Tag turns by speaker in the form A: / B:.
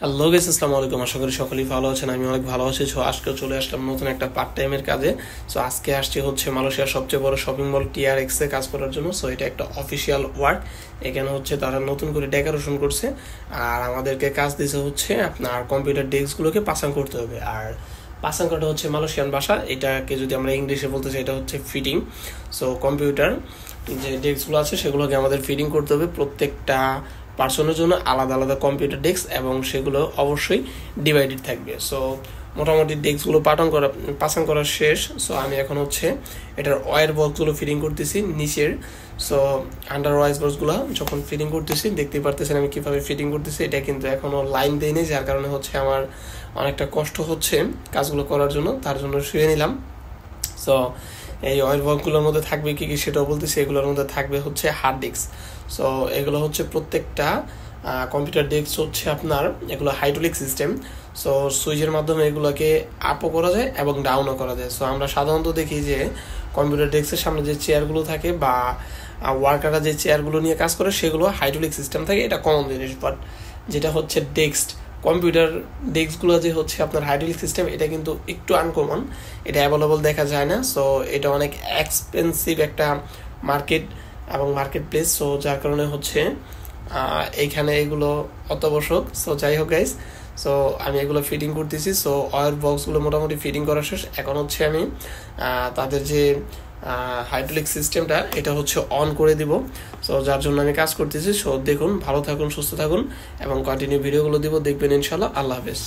A: Hello guys, আসসালামু আলাইকুম। আশা করি সকলেই ভালো আছেন। আমি অনেক ভালো আছি। সো আজকে চলে আসলাম নতুন একটা পার্ট টাইমের কাজে। সো আজকে আসছি হচ্ছে মালয়েশিয়ার সবচেয়ে বড় শপিং মল TRX এ কাজ করার জন্য। সো এটা একটা অফিসিয়াল ওয়ার্ক। এখানে হচ্ছে তারা নতুন করে ডেকোরেশন করছে, আর আমাদেরকে কাজ দিছে হচ্ছে আপনার কম্পিউটার ডেস্কগুলোকে পাসাং করতে হবে। আর পাসাং করাটা হচ্ছে মালয়েশিয়ান ভাষা, এটাকে যদি আমরা ইংলিশে বলতে চাই এটা হচ্ছে ফিটিং। সো কম্পিউটার যে ডেস্কগুলো আছে সেগুলোকে আমাদের ফিটিং করতে হবে। প্রত্যেকটা পার্সনের জন্য আলাদা আলাদা কম্পিউটার ডেস্ক, এবং সেগুলো অবশ্যই ডিভাইডেড থাকবে। সো মোটামুটি ডেস্কগুলো পাসাং করা শেষ। সো আমি এখন হচ্ছে এটার ওয়্যার বক্সগুলো ফিটিং করতেছি নিচের। সো আন্ডার ওয়্যার বক্সগুলো যখন ফিটিং করতেছি দেখতে পারতেছেন আমি কীভাবে ফিটিং করতেছি। এটা কিন্তু এখনও লাইন দেয়নি, যার কারণে হচ্ছে আমার অনেকটা কষ্ট হচ্ছে কাজগুলো করার জন্য, তার জন্য শুয়ে নিলাম। সো এই অয়েল বক্সগুলোর মধ্যে থাকবে কি কি সেটাও বলতেছি। এগুলোর মধ্যে থাকবে হচ্ছে হার্ড ডিস্ক। সো এগুলো হচ্ছে প্রত্যেকটা কম্পিউটার ডেস্ক হচ্ছে আপনার এগুলো হাইড্রোলিক সিস্টেম। সো সুইচের মাধ্যমে এগুলোকে আপও করা যায় এবং ডাউনও করা যায়। সো আমরা সাধারণত দেখি যে কম্পিউটার ডেস্কের সামনে যে চেয়ারগুলো থাকে বা ওয়ার্কাররা যে চেয়ারগুলো নিয়ে কাজ করে সেগুলো হাইড্রোলিক সিস্টেম থাকে, এটা কমন জিনিস। বাট যেটা হচ্ছে কম্পিউটার ডেস্কগুলো যে হচ্ছে আপনার হাইড্রোলিক সিস্টেম, এটা কিন্তু একটু আনকমন, এটা অ্যাভেলেবল দেখা যায় না। সো এটা অনেক এক্সপেন্সিভ একটা মার্কেট এবং মার্কেট প্লেস। সো যার কারণে হচ্ছে এইখানে এগুলো অত্যাবশ্যক। সো যাই হোক গাইস, সো আমি এগুলো ফিটিং করতেছি। সো অয়েল বক্সগুলো মোটামুটি ফিটিং করা শেষ। এখন হচ্ছে আমি তাদের যে হাইড্রোলিক সিস্টেমটা এটা হচ্ছে অন করে দিব। সো যার জন্য আমি কাজ করতেছি। সো দেখুন, ভালো থাকুন, সুস্থ থাকুন এবং কন্টিনিউ ভিডিওগুলো দিব, দেখবেন ইনশাল্লাহ। আল্লাহ হাফেজ।